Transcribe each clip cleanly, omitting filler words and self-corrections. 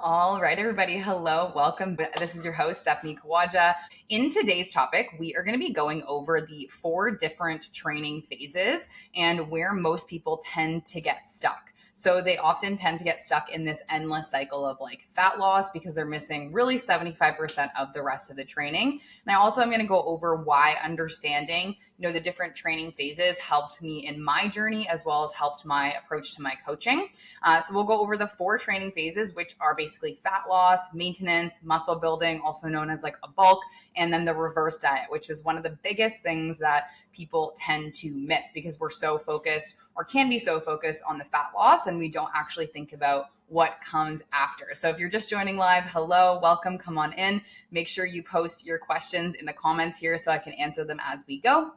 All right, everybody. Hello, welcome. This is your host, Stephanie Kawaja. In today's topic, we are going to be going over the 4 different training phases and where most people tend to get stuck. So they often tend to get stuck in this endless cycle of like fat loss because they're missing really 75% of the rest of the training. And I also am going to go over why understanding the different training phases helped me in my journey as well as helped my approach to my coaching. So we'll go over the 4 training phases, which are basically fat loss, maintenance, muscle building, also known as like a bulk, and then the reverse diet, which is one of the biggest things that people tend to miss because we're so focused or can be so focused on the fat loss and we don't actually think about what comes after. So if you're just joining live, hello, welcome, come on in. Make sure you post your questions in the comments here so I can answer them as we go.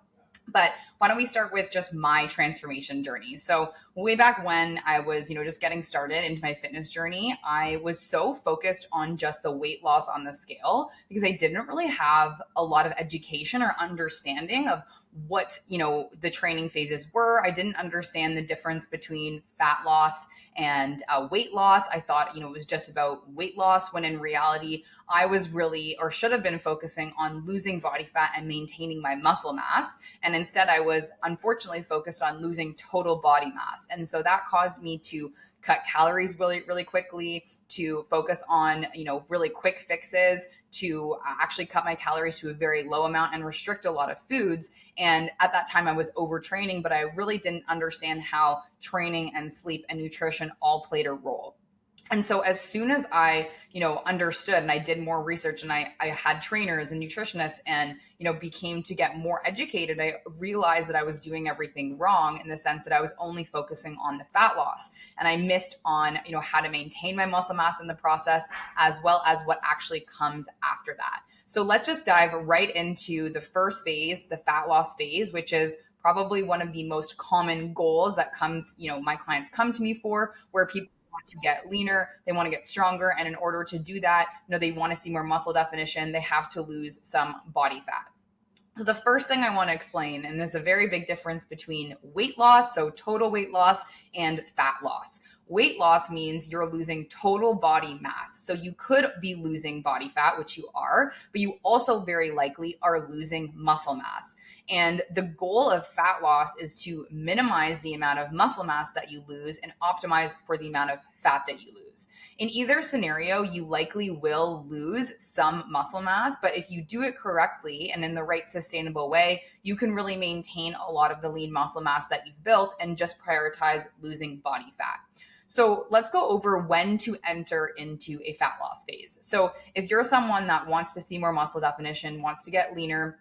But why don't we start with just my transformation journey? So way back when I was, just getting started into my fitness journey, I was so focused on just the weight loss on the scale because I didn't really have a lot of education or understanding of what, the training phases were. I didn't understand the difference between fat loss and weight loss. I thought, it was just about weight loss when in reality, I was really or should have been focusing on losing body fat and maintaining my muscle mass. And instead, I was unfortunately focused on losing total body mass. And so that caused me to cut calories really, really quickly, to focus on, really quick fixes, to actually cut my calories to a very low amount and restrict a lot of foods. And at that time I was overtraining, but I really didn't understand how training and sleep and nutrition all played a role. And so as soon as I, understood and I did more research and I had trainers and nutritionists and, became to get more educated, I realized that I was doing everything wrong in the sense that I was only focusing on the fat loss. And I missed on, how to maintain my muscle mass in the process, as well as what actually comes after that. So let's just dive right into the first phase, the fat loss phase, which is probably one of the most common goals that comes, my clients come to me for, where people want to get leaner, they want to get stronger. And in order to do that, they want to see more muscle definition, they have to lose some body fat. So the first thing I want to explain, and there's a very big difference between weight loss, so total weight loss, and fat loss. Weight loss means you're losing total body mass. So you could be losing body fat, which you are, but you also very likely are losing muscle mass. And the goal of fat loss is to minimize the amount of muscle mass that you lose and optimize for the amount of fat that you lose. In either scenario, you likely will lose some muscle mass, but if you do it correctly and in the right sustainable way, you can really maintain a lot of the lean muscle mass that you've built and just prioritize losing body fat. So let's go over when to enter into a fat loss phase. So if you're someone that wants to see more muscle definition, wants to get leaner,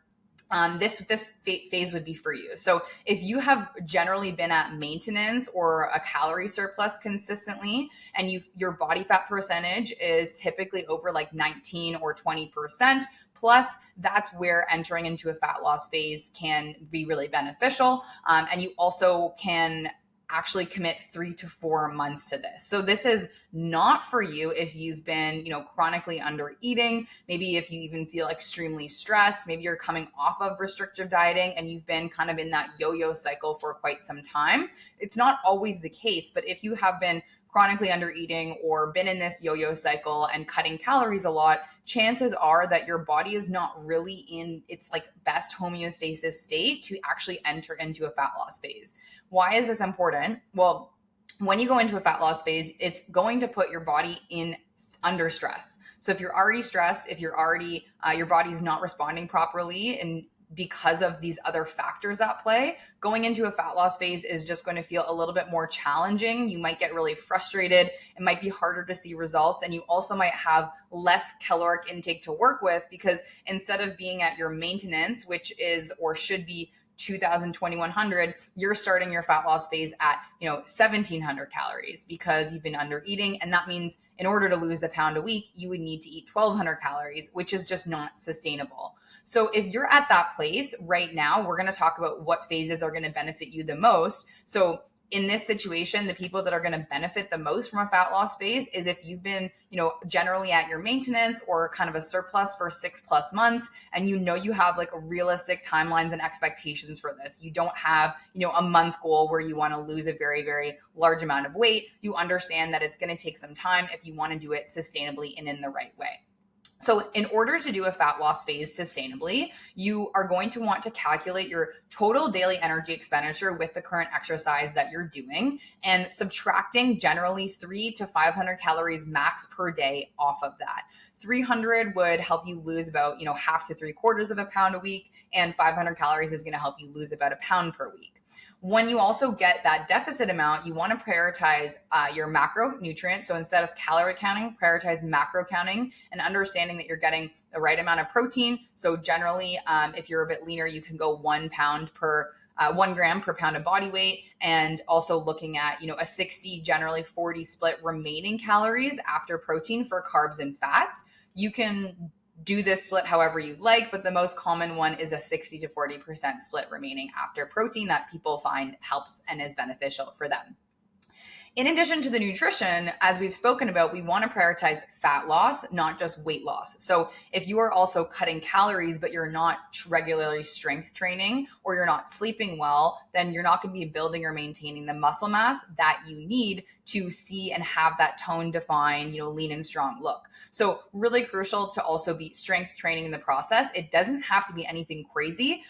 this phase would be for you. So if you have generally been at maintenance or a calorie surplus consistently, and your body fat percentage is typically over like 19 or 20%, plus that's where entering into a fat loss phase can be really beneficial. And you also can actually commit 3 to 4 months to this. So this is not for you if you've been, chronically under eating, maybe if you even feel extremely stressed, maybe you're coming off of restrictive dieting and you've been kind of in that yo-yo cycle for quite some time. It's not always the case, but if you have been chronically under eating or been in this yo-yo cycle and cutting calories a lot, chances are that your body is not really in its like best homeostasis state to actually enter into a fat loss phase. Why is this important? Well, when you go into a fat loss phase, it's going to put your body in under stress. So if you're already stressed, if you're already, your body's not responding properly and because of these other factors at play, going into a fat loss phase is just going to feel a little bit more challenging. You might get really frustrated. It might be harder to see results. And you also might have less caloric intake to work with because instead of being at your maintenance, which is or should be 2,000, 2,100, you're starting your fat loss phase at, 1,700 calories because you've been under eating. And that means in order to lose a pound a week, you would need to eat 1,200 calories, which is just not sustainable. So if you're at that place right now, we're going to talk about what phases are going to benefit you the most. So in this situation, the people that are going to benefit the most from a fat loss phase is if you've been, generally at your maintenance or kind of a surplus for 6+ months, and you have like realistic timelines and expectations for this. You don't have, a month goal where you want to lose a very, very large amount of weight. You understand that it's going to take some time if you want to do it sustainably and in the right way. So in order to do a fat loss phase sustainably, you are going to want to calculate your total daily energy expenditure with the current exercise that you're doing and subtracting generally 300 to 500 calories max per day off of that. 300 would help you lose about, half to 3/4 of a pound a week, and 500 calories is going to help you lose about a pound per week. When you also get that deficit amount, you want to prioritize your macronutrients. So instead of calorie counting, prioritize macro counting and understanding that you're getting the right amount of protein. So generally, if you're a bit leaner, you can go 1 gram per pound of body weight, and also looking at, a 60, generally 40 split remaining calories after protein for carbs and fats. You can do this split however you like, but the most common one is a 60 to 40% split remaining after protein that people find helps and is beneficial for them. In addition to the nutrition, as we've spoken about, we want to prioritize fat loss, not just weight loss. So if you are also cutting calories, but you're not regularly strength training or you're not sleeping well, then you're not going to be building or maintaining the muscle mass that you need to see and have that tone defined, lean and strong look. So really crucial to also be strength training in the process. It doesn't have to be anything crazy.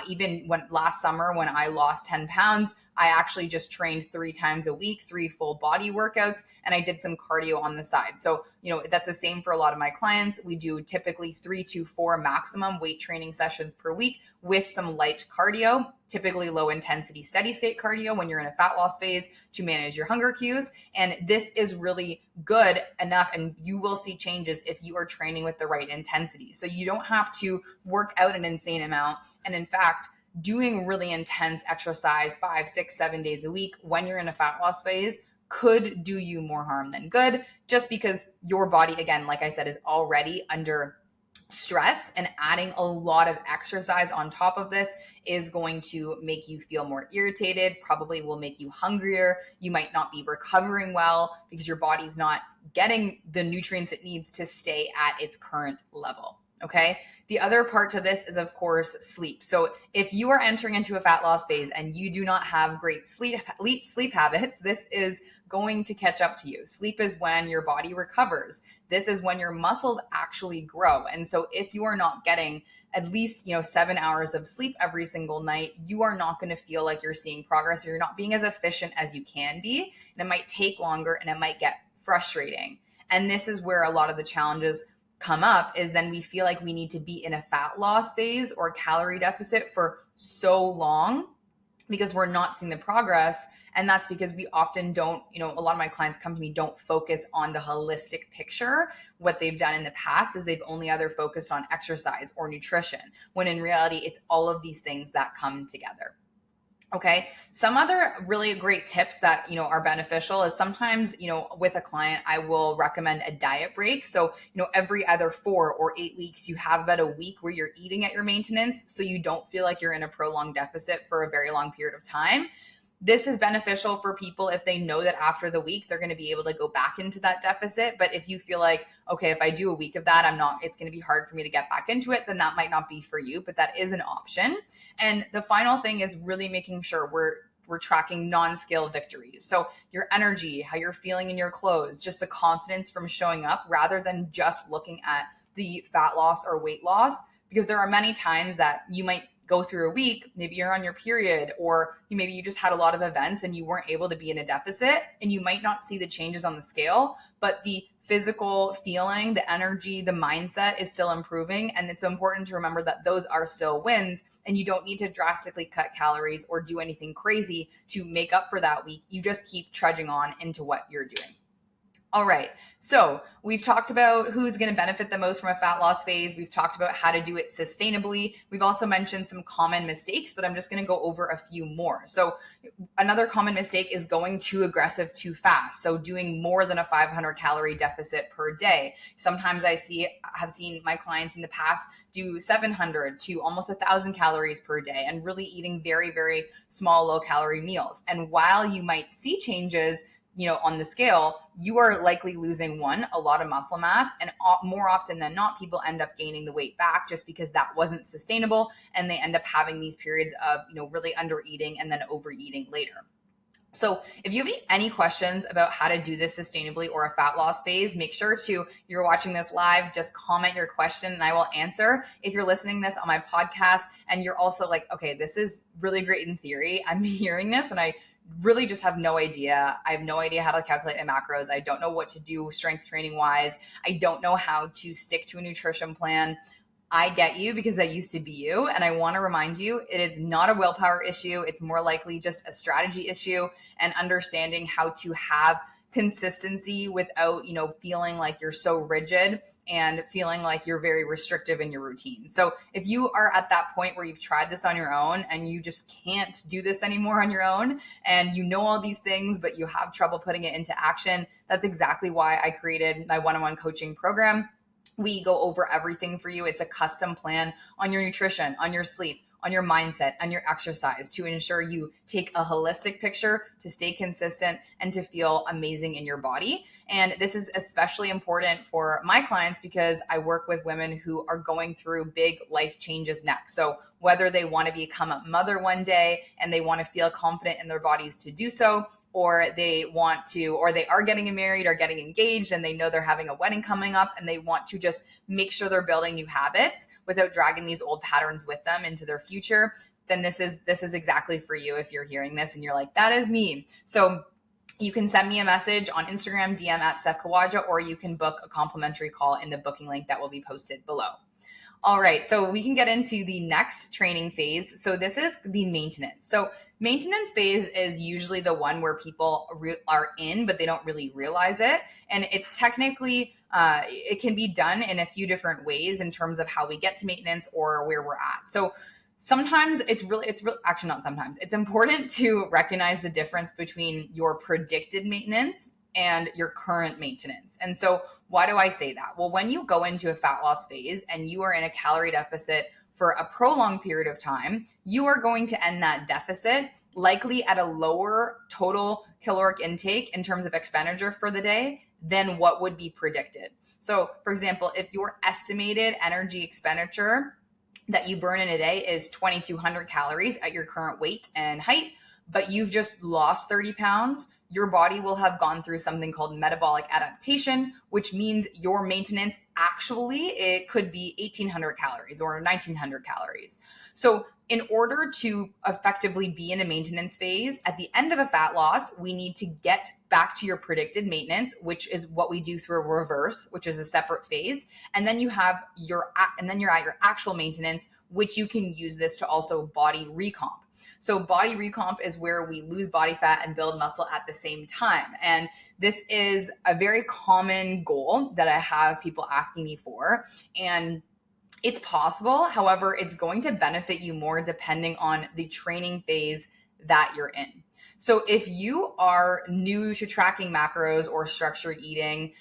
Even last summer when I lost 10 pounds, I actually just trained 3 times a week, 3 full body workouts, and I did some cardio on the side. So, that's the same for a lot of my clients. We do typically 3 to 4 maximum weight training sessions per week with some light cardio, typically low intensity steady state cardio when you're in a fat loss phase to manage your hunger cues. And this is really good enough, and you will see changes if you are training with the right intensity. So you don't have to work out an insane amount. And in fact, doing really intense exercise 5, 6, 7 days a week when you're in a fat loss phase could do you more harm than good, just because your body, again, like I said, is already under stress, and adding a lot of exercise on top of this is going to make you feel more irritated, probably will make you hungrier. You might not be recovering well because your body's not getting the nutrients it needs to stay at its current level. Okay. The other part to this is, of course, sleep. So if you are entering into a fat loss phase and you do not have great sleep habits, this is going to catch up to you. Sleep is when your body recovers. This is when your muscles actually grow. And so if you are not getting at least, 7 hours of sleep every single night, you are not going to feel like you're seeing progress, or you're not being as efficient as you can be. And it might take longer and it might get frustrating. And this is where a lot of the challenges come up, is then we feel like we need to be in a fat loss phase or calorie deficit for so long because we're not seeing the progress. And that's because we often don't, a lot of my clients come to me, don't focus on the holistic picture. What they've done in the past is they've only either focused on exercise or nutrition, when in reality, it's all of these things that come together. Okay. Some other really great tips that, are beneficial is sometimes, with a client, I will recommend a diet break. So, every either 4 or 8 weeks, you have about a week where you're eating at your maintenance, so you don't feel like you're in a prolonged deficit for a very long period of time. This is beneficial for people if they know that after the week, they're going to be able to go back into that deficit. But if you feel like, okay, if I do a week of that, it's going to be hard for me to get back into it, then that might not be for you, but that is an option. And the final thing is really making sure we're tracking non-scale victories. So your energy, how you're feeling in your clothes, just the confidence from showing up, rather than just looking at the fat loss or weight loss, because there are many times that you might go through a week, maybe you're on your period, or maybe you just had a lot of events and you weren't able to be in a deficit, and you might not see the changes on the scale, but the physical feeling, the energy, the mindset is still improving. And it's important to remember that those are still wins, and you don't need to drastically cut calories or do anything crazy to make up for that week. You just keep trudging on into what you're doing. All right. So we've talked about who's going to benefit the most from a fat loss phase. We've talked about how to do it sustainably. We've also mentioned some common mistakes, but I'm just going to go over a few more. So another common mistake is going too aggressive too fast. So doing more than a 500 calorie deficit per day. Sometimes have seen my clients in the past do 700 to almost 1,000 calories per day and really eating very, very small, low calorie meals. And while you might see changes, on the scale, you are likely losing a lot of muscle mass, and more often than not, people end up gaining the weight back just because that wasn't sustainable, and they end up having these periods of, really under eating and then overeating later. So if you have any questions about how to do this sustainably or a fat loss phase, make sure you're watching this live, just comment your question and I will answer. If you're listening this on my podcast and you're also like, okay, this is really great in theory, I'm hearing this and I really just have no idea. I have no idea how to calculate my macros. I don't know what to do strength training wise. I don't know how to stick to a nutrition plan. I get you because I used to be you. And I want to remind you, it is not a willpower issue. It's more likely just a strategy issue and understanding how to have consistency without, feeling like you're so rigid and feeling like you're very restrictive in your routine. So if you are at that point where you've tried this on your own and you just can't do this anymore on your own, and you know all these things, but you have trouble putting it into action, that's exactly why I created my one-on-one coaching program. We go over everything for you. It's a custom plan on your nutrition, on your sleep, on your mindset, on your exercise to ensure you take a holistic picture to stay consistent and to feel amazing in your body. And this is especially important for my clients because I work with women who are going through big life changes next. So whether they want to become a mother one day and they want to feel confident in their bodies to do so, or they are getting married or getting engaged and they know they're having a wedding coming up and they want to just make sure they're building new habits without dragging these old patterns with them into their future, then this is exactly for you if you're hearing this and you're like, that is me. So you can send me a message on Instagram, DM at Steph Kawaja, or you can book a complimentary call in the booking link that will be posted below. All right, so we can get into the next training phase. So this is the maintenance. So maintenance phase is usually the one where people are in, but they don't really realize it. And it's technically, it can be done in a few different ways in terms of how we get to maintenance or where we're at. So sometimes it's actually not sometimes. It's important to recognize the difference between your predicted maintenance and your current maintenance. And so why do I say that? Well, when you go into a fat loss phase and you are in a calorie deficit for a prolonged period of time, you are going to end that deficit likely at a lower total caloric intake in terms of expenditure for the day than what would be predicted. So for example, if your estimated energy expenditure that you burn in a day is 2,200 calories at your current weight and height, but you've just lost 30 pounds, your body will have gone through something called metabolic adaptation, which means your maintenance it could be 1,800 calories or 1,900 calories. So in order to effectively be in a maintenance phase, at the end of a fat loss, we need to get back to your predicted maintenance, which is what we do through a reverse, which is a separate phase. And then you're at your actual maintenance, which you can use this to also body recomp. So body recomp is where we lose body fat and build muscle at the same time. And this is a very common goal that I have people asking me for. And it's possible. However, it's going to benefit you more depending on the training phase that you're in. So if you are new to tracking macros or structured eating,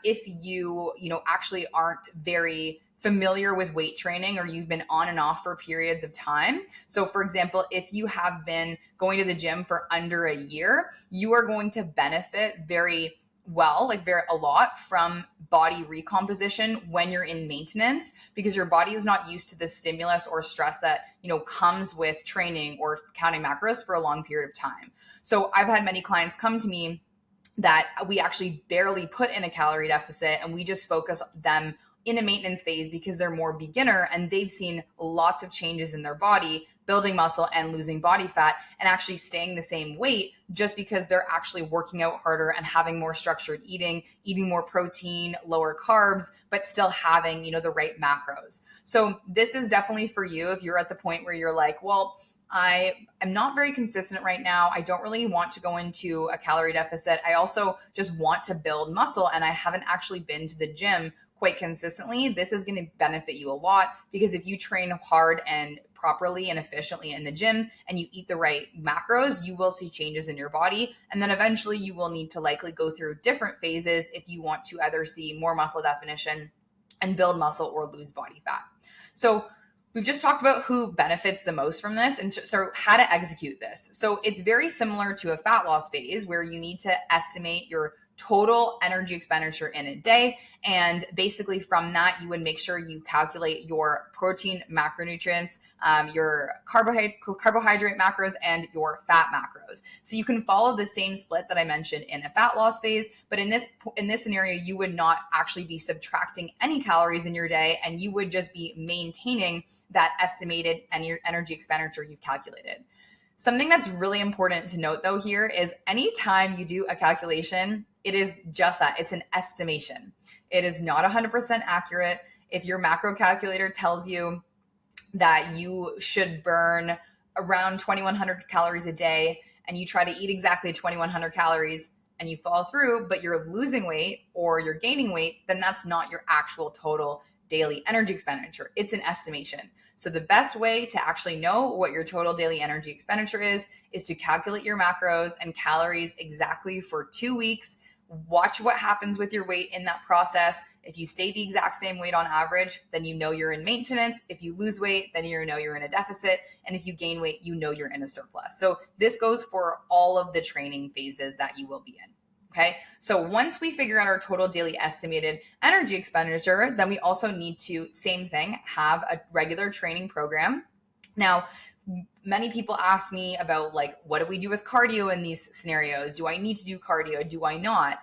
if you actually aren't very familiar with weight training or you've been on and off for periods of time. So for example, if you have been going to the gym for under a year, you are going to benefit very a lot from body recomposition when you're in maintenance because your body is not used to the stimulus or stress that, comes with training or counting macros for a long period of time. So I've had many clients come to me that we actually barely put in a calorie deficit and we just focus them in a maintenance phase because they're more beginner and they've seen lots of changes in their body, building muscle and losing body fat and actually staying the same weight just because they're actually working out harder and having more structured eating more protein, lower carbs, but still having, the right macros. So this is definitely for you if you're at the point where you're like, well, I am not very consistent right now. I don't really want to go into a calorie deficit. I also just want to build muscle, and I haven't actually been to the gym quite consistently. This is going to benefit you a lot because if you train hard and properly and efficiently in the gym and you eat the right macros, you will see changes in your body. And then eventually you will need to likely go through different phases if you want to either see more muscle definition and build muscle or lose body fat. So we've just talked about who benefits the most from this and so how to execute this. So it's very similar to a fat loss phase where you need to estimate your total energy expenditure in a day. And basically from that, you would make sure you calculate your protein macronutrients, your carbohydrate macros, and your fat macros. So you can follow the same split that I mentioned in a fat loss phase, but in this scenario, you would not actually be subtracting any calories in your day, and you would just be maintaining that estimated energy expenditure you've calculated. Something that's really important to note though here is anytime you do a calculation, it is just that. It's an estimation. It is not 100% accurate. If your macro calculator tells you that you should burn around 2,100 calories a day and you try to eat exactly 2,100 calories and you fall through, but you're losing weight or you're gaining weight, then that's not your actual total daily energy expenditure. It's an estimation. So the best way to actually know what your total daily energy expenditure is to calculate your macros and calories exactly for 2 weeks. Watch what happens with your weight in that process. If you stay the exact same weight on average, then you know you're in maintenance. If you lose weight, then you know you're in a deficit. And if you gain weight, you know you're in a surplus. So this goes for all of the training phases that you will be in. Okay, so once we figure out our total daily estimated energy expenditure, then we also need to, same thing, have a regular training program. Now, many people ask me about like, what do we do with cardio in these scenarios? Do I need to do cardio? Do I not?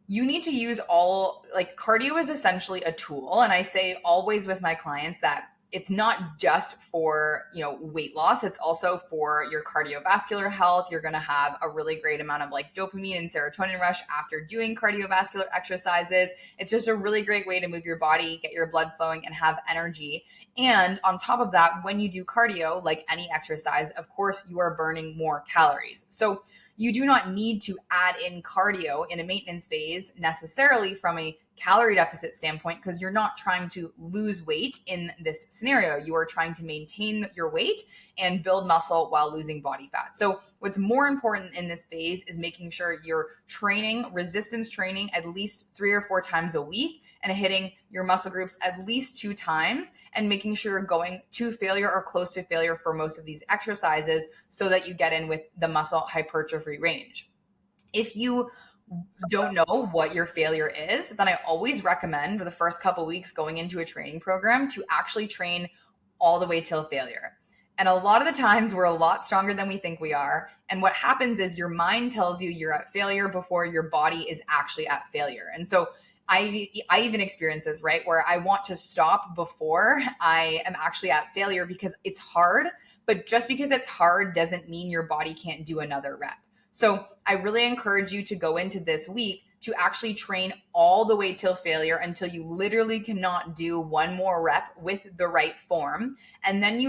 You need to use cardio is essentially a tool. And I say always with my clients that it's not just for, weight loss. It's also for your cardiovascular health. You're going to have a really great amount of like dopamine and serotonin rush after doing cardiovascular exercises. It's just a really great way to move your body, get your blood flowing, and have energy. And on top of that, when you do cardio, like any exercise, of course, you are burning more calories. So you do not need to add in cardio in a maintenance phase necessarily from a calorie deficit standpoint because you're not trying to lose weight in this scenario. You are trying to maintain your weight and build muscle while losing body fat. So what's more important in this phase is making sure you're training, resistance training at least 3 or 4 times a week and hitting your muscle groups at least 2 times and making sure you're going to failure or close to failure for most of these exercises so that you get in with the muscle hypertrophy range. If you don't know what your failure is, then I always recommend for the first couple weeks going into a training program to actually train all the way till failure. And a lot of the times we're a lot stronger than we think we are. And what happens is your mind tells you you're at failure before your body is actually at failure. And so I even experienced this, right? Where I want to stop before I am actually at failure because it's hard. But just because it's hard doesn't mean your body can't do another rep. So I really encourage you to go into this week to actually train all the way till failure until you literally cannot do one more rep with the right form. And then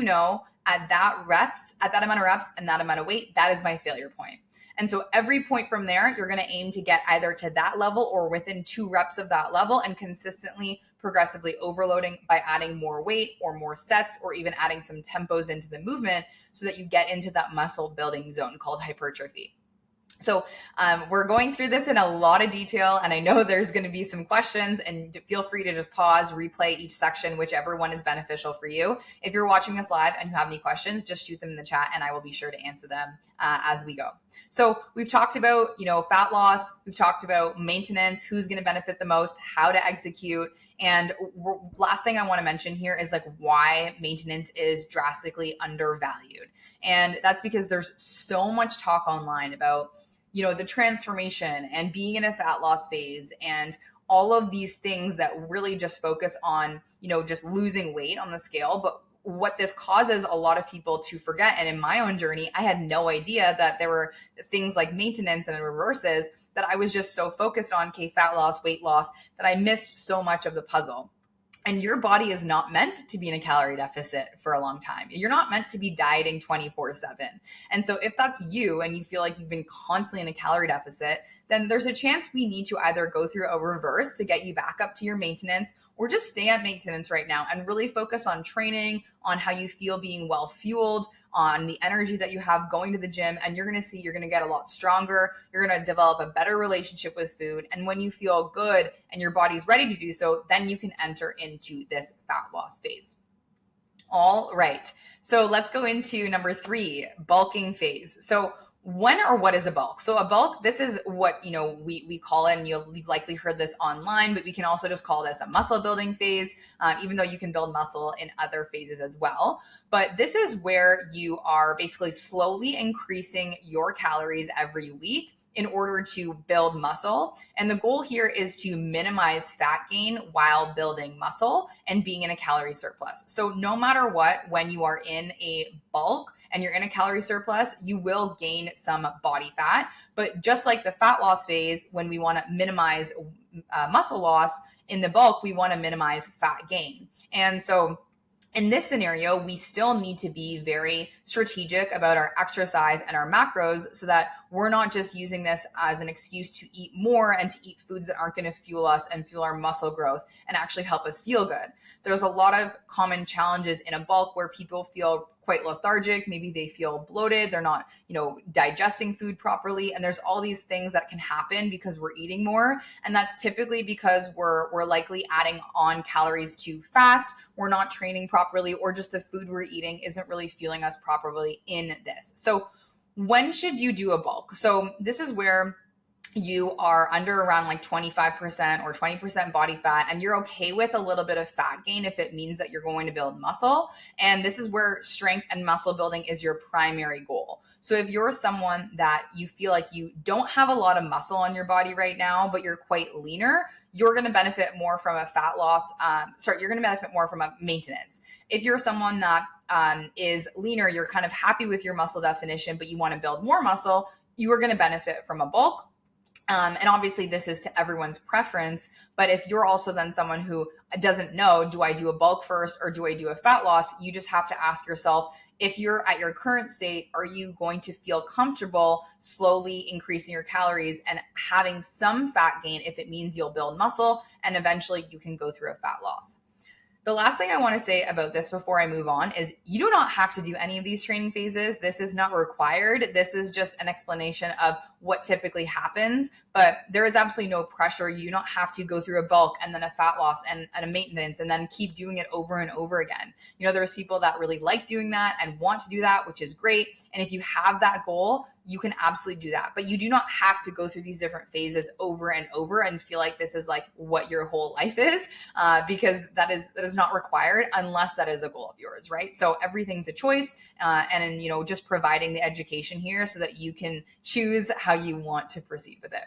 at that amount of reps and that amount of weight, that is my failure point. And so every point from there, you're going to aim to get either to that level or within 2 reps of that level and consistently, progressively overloading by adding more weight or more sets or even adding some tempos into the movement so that you get into that muscle building zone called hypertrophy. So we're going through this in a lot of detail, and I know there's going to be some questions, and feel free to just pause, replay each section, whichever one is beneficial for you. If you're watching this live and you have any questions, just shoot them in the chat, and I will be sure to answer them as we go. So we've talked about, fat loss. We've talked about maintenance, who's going to benefit the most, how to execute. And last thing I want to mention here is like why maintenance is drastically undervalued. And that's because there's so much talk online about the transformation and being in a fat loss phase and all of these things that really just focus on, just losing weight on the scale. But what this causes a lot of people to forget, and in my own journey, I had no idea that there were things like maintenance and reverses that I was just so focused on, fat loss, weight loss, that I missed so much of the puzzle. And your body is not meant to be in a calorie deficit for a long time. You're not meant to be dieting 24/7. And so if that's you and you feel like you've been constantly in a calorie deficit, then there's a chance we need to either go through a reverse to get you back up to your maintenance, or just stay at maintenance right now and really focus on training, on how you feel being well fueled, on the energy that you have going to the gym. And you're going to see you're going to get a lot stronger. You're going to develop a better relationship with food. And when you feel good and your body's ready to do so, then you can enter into this fat loss phase. All right. So let's go into number 3, bulking phase. So when or what is a bulk? So a bulk, this is what, we call it, and you've likely heard this online, but we can also just call this a muscle building phase, even though you can build muscle in other phases as well. But this is where you are basically slowly increasing your calories every week in order to build muscle. And the goal here is to minimize fat gain while building muscle and being in a calorie surplus. So no matter what, when you are in a bulk and you're in a calorie surplus, you will gain some body fat. But just like the fat loss phase, when we want to minimize muscle loss, in the bulk, we want to minimize fat gain. And so in this scenario, we still need to be very strategic about our exercise and our macros so that we're not just using this as an excuse to eat more and to eat foods that aren't going to fuel us and fuel our muscle growth and actually help us feel good. There's a lot of common challenges in a bulk where people feel quite lethargic. Maybe they feel bloated. They're not, digesting food properly. And there's all these things that can happen because we're eating more. And that's typically because we're likely adding on calories too fast. We're not training properly, or just the food we're eating isn't really fueling us properly in this. So when should you do a bulk? So this is where you are under around like 25% or 20% body fat, and you're okay with a little bit of fat gain if it means that you're going to build muscle. And this is where strength and muscle building is your primary goal. So if you're someone that you feel like you don't have a lot of muscle on your body right now, but you're quite leaner, you're going to benefit more from a fat loss. You're going to benefit more from a maintenance. If you're someone that is leaner, you're kind of happy with your muscle definition, but you want to build more muscle, you are going to benefit from a bulk. And obviously this is to everyone's preference, but if you're also then someone who doesn't know, do I do a bulk first or do I do a fat loss? You just have to ask yourself, if you're at your current state, are you going to feel comfortable slowly increasing your calories and having some fat gain if it means you'll build muscle and eventually you can go through a fat loss? The last thing I want to say about this before I move on is you do not have to do any of these training phases. This is not required. This is just an explanation of what typically happens, but there is absolutely no pressure. You do not have to go through a bulk and then a fat loss and a maintenance and then keep doing it over and over again. There's people that really like doing that and want to do that, which is great. And if you have that goal, you can absolutely do that. But you do not have to go through these different phases over and over and feel like this is like what your whole life is, because that is not required unless that is a goal of yours, right? So everything's a choice, and just providing the education here so that you can choose how you want to proceed with it.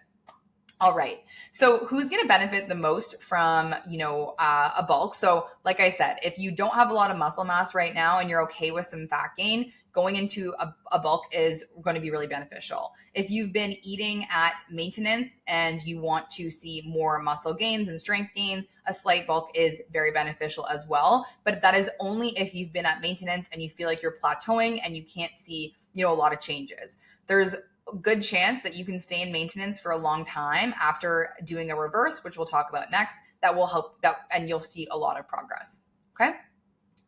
All right. So who's going to benefit the most from, a bulk? So like I said, if you don't have a lot of muscle mass right now and you're okay with some fat gain, going into a bulk is going to be really beneficial. If you've been eating at maintenance and you want to see more muscle gains and strength gains, a slight bulk is very beneficial as well. But that is only if you've been at maintenance and you feel like you're plateauing and you can't see, a lot of changes. There's a good chance that you can stay in maintenance for a long time after doing a reverse, which we'll talk about next. That will help and you'll see a lot of progress. Okay.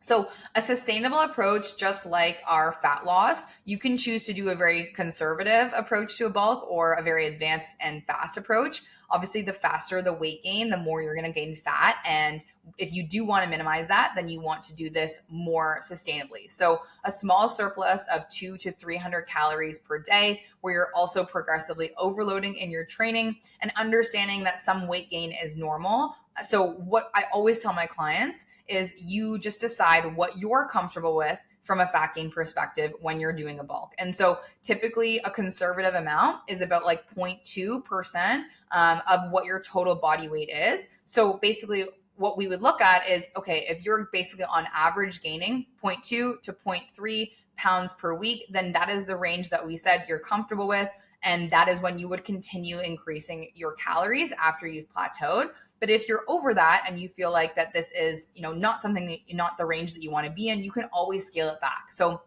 So a sustainable approach, just like our fat loss, you can choose to do a very conservative approach to a bulk or a very advanced and fast approach. Obviously, the faster the weight gain, the more you're going to gain fat. And if you do want to minimize that, then you want to do this more sustainably. So a small surplus of 200 to 300 calories per day, where you're also progressively overloading in your training and understanding that some weight gain is normal. So what I always tell my clients is you just decide what you're comfortable with from a fat gain perspective when you're doing a bulk. And so typically a conservative amount is about like 0.2% of what your total body weight is. So basically what we would look at is, okay, if you're basically on average gaining 0.2 to 0.3 pounds per week, then that is the range that we said you're comfortable with. And that is when you would continue increasing your calories after you've plateaued. But if you're over that and you feel like that this is, not something that, not the range that you want to be in, you can always scale it back. So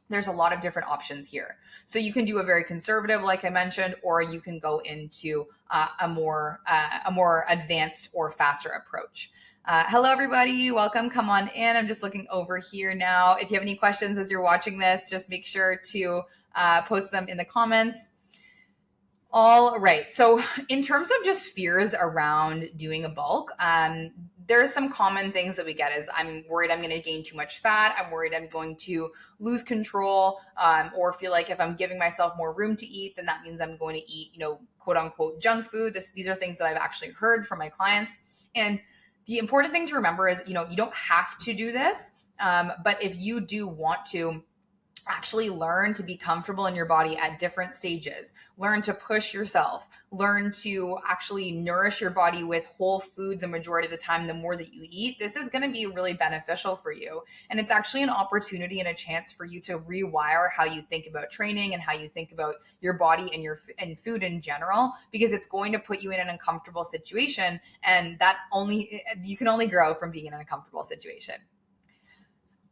there's a lot of different options here. So you can do a very conservative, like I mentioned, or you can go into a more advanced or faster approach. Hello, everybody. Welcome. Come on in. I'm just looking over here now. If you have any questions as you're watching this, just make sure to post them in the comments. All right. So in terms of just fears around doing a bulk, there's some common things that we get is I'm worried I'm going to gain too much fat. I'm worried I'm going to lose control, or feel like if I'm giving myself more room to eat, then that means I'm going to eat, quote unquote junk food. These are things that I've actually heard from my clients. And the important thing to remember is, you don't have to do this. But if you do want to actually learn to be comfortable in your body at different stages, learn to push yourself, learn to actually nourish your body with whole foods a majority of the time, the more that you eat, this is going to be really beneficial for you. And it's actually an opportunity and a chance for you to rewire how you think about training and how you think about your body and food in general, because it's going to put you in an uncomfortable situation. And you can only grow from being in an uncomfortable situation.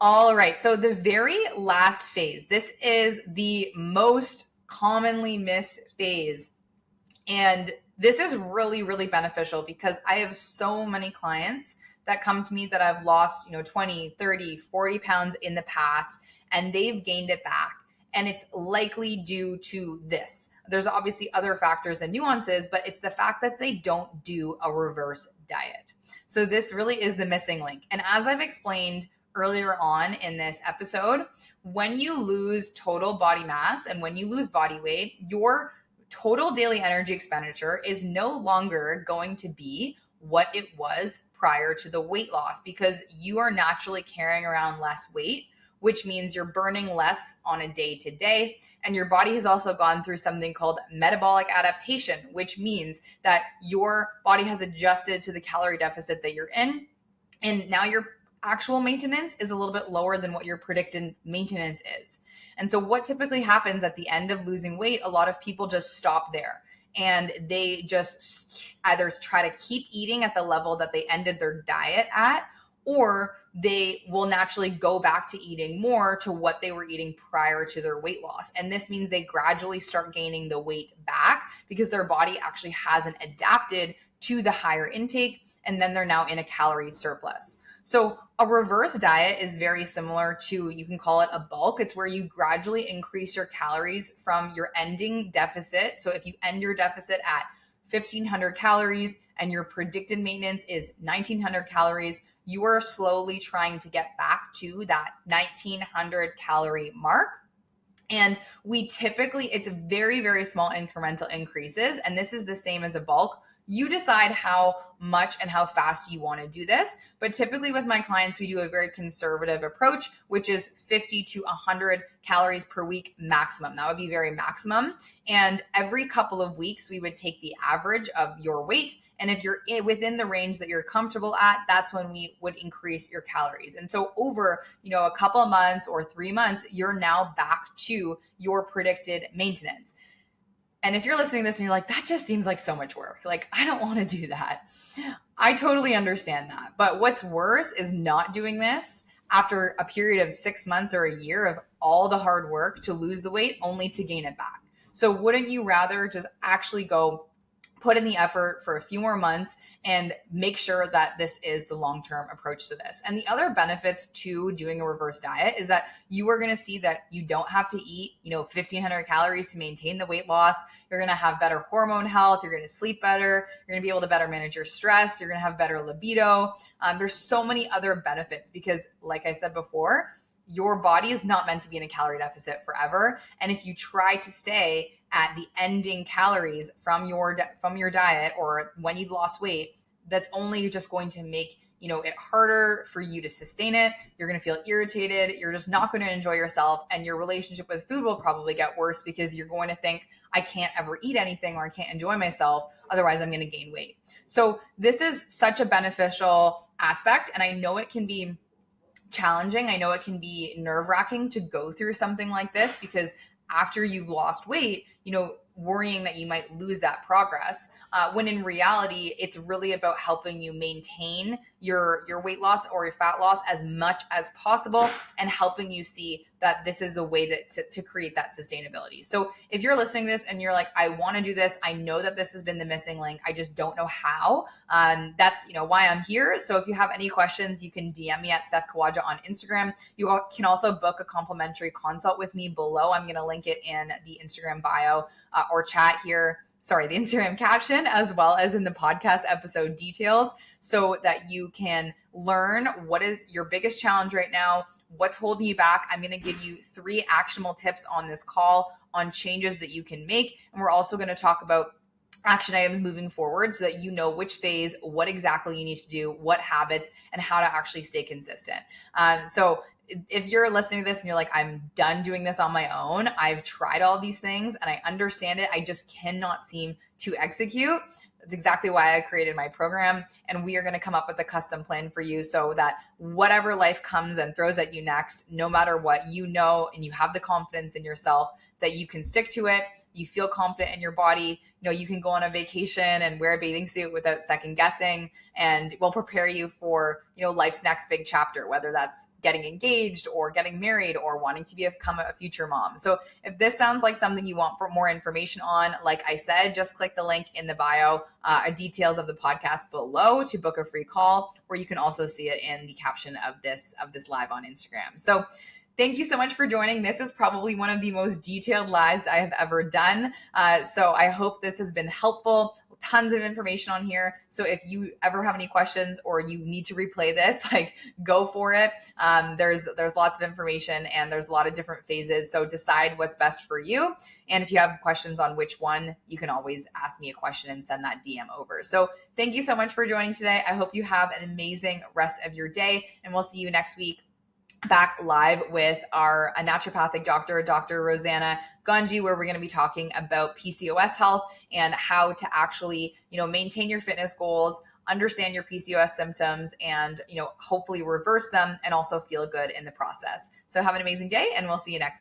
All right. So the very last phase, this is the most commonly missed phase. And this is really, really beneficial because I have so many clients that come to me that I've lost, 20, 30, 40 pounds in the past, and they've gained it back. And it's likely due to this. There's obviously other factors and nuances, but it's the fact that they don't do a reverse diet. So this really is the missing link. And as I've explained earlier on in this episode, when you lose total body mass and when you lose body weight, your total daily energy expenditure is no longer going to be what it was prior to the weight loss, because you are naturally carrying around less weight, which means you're burning less on a day to day. And your body has also gone through something called metabolic adaptation, which means that your body has adjusted to the calorie deficit that you're in. And now your actual maintenance is a little bit lower than what your predicted maintenance is. And so what typically happens at the end of losing weight, a lot of people just stop there and they just either try to keep eating at the level that they ended their diet at, or they will naturally go back to eating more to what they were eating prior to their weight loss. And this means they gradually start gaining the weight back because their body actually hasn't adapted to the higher intake, and then they're now in a calorie surplus. So a reverse diet is very similar to, you can call it a bulk. It's where you gradually increase your calories from your ending deficit. So if you end your deficit at 1,500 calories and your predicted maintenance is 1,900 calories, you are slowly trying to get back to that 1,900 calorie mark. And it's very, very small incremental increases. And this is the same as a bulk. You decide how much and how fast you want to do this. But typically with my clients, we do a very conservative approach, which is 50 to 100 calories per week maximum. That would be very maximum. And every couple of weeks, we would take the average of your weight. And if you're within the range that you're comfortable at, that's when we would increase your calories. And so over, a couple of months or 3 months, you're now back to your predicted maintenance. And if you're listening to this and you're like, that just seems like so much work, like, I don't want to do that. I totally understand that. But what's worse is not doing this after a period of 6 months or a year of all the hard work to lose the weight only to gain it back. So wouldn't you rather just actually go put in the effort for a few more months and make sure that this is the long-term approach to this? And the other benefits to doing a reverse diet is that you are going to see that you don't have to eat, 1,500 calories to maintain the weight loss. You're going to have better hormone health. You're going to sleep better. You're going to be able to better manage your stress. You're going to have better libido. There's so many other benefits because, like I said before, your body is not meant to be in a calorie deficit forever. And if you try to stay at the ending calories from your diet or when you've lost weight, that's only just going to make it harder for you to sustain it. You're going to feel irritated. You're just not going to enjoy yourself, and your relationship with food will probably get worse because you're going to think, I can't ever eat anything or I can't enjoy myself, otherwise I'm going to gain weight. So this is such a beneficial aspect, and I know it can be challenging. I know it can be nerve-wracking to go through something like this because after you've lost weight, worrying that you might lose that progress. when in reality, it's really about helping you maintain your weight loss or your fat loss as much as possible, and helping you see that this is the way that to create that sustainability. So if you're listening to this and you're like, I want to do this, I know that this has been the missing link, I just don't know how. That's why I'm here. So if you have any questions, you can DM me at Steph Kawaja on Instagram. You can also book a complimentary consult with me below. I'm going to link it in the Instagram bio or chat here. Sorry, the Instagram caption, as well as in the podcast episode details, so that you can learn what is your biggest challenge right now, what's holding you back. I'm going to give you 3 actionable tips on this call on changes that you can make. And we're also going to talk about action items moving forward, so that you know which phase, what exactly you need to do, what habits, and how to actually stay consistent. So if you're listening to this and you're like, I'm done doing this on my own, I've tried all these things and I understand it, I just cannot seem to execute. That's exactly why I created my program. And we are going to come up with a custom plan for you, so that whatever life comes and throws at you next, no matter what, and you have the confidence in yourself that you can stick to it. You feel confident in your body. You can go on a vacation and wear a bathing suit without second guessing, and we'll prepare you for, life's next big chapter, whether that's getting engaged or getting married or wanting to become a future mom. So if this sounds like something you want for more information on, like I said, just click the link in the bio, details of the podcast below to book a free call, or you can also see it in the caption of this live on Instagram. So thank you so much for joining. This is probably one of the most detailed lives I have ever done. So I hope this has been helpful. Tons of information on here. So if you ever have any questions or you need to replay this, go for it. There's lots of information and there's a lot of different phases. So decide what's best for you. And if you have questions on which one, you can always ask me a question and send that DM over. So thank you so much for joining today. I hope you have an amazing rest of your day, and we'll see you next week back live with a naturopathic doctor, Dr. Rosanna Ganji, where we're going to be talking about PCOS health and how to actually, maintain your fitness goals, understand your PCOS symptoms, and, hopefully reverse them and also feel good in the process. So have an amazing day, and we'll see you next week.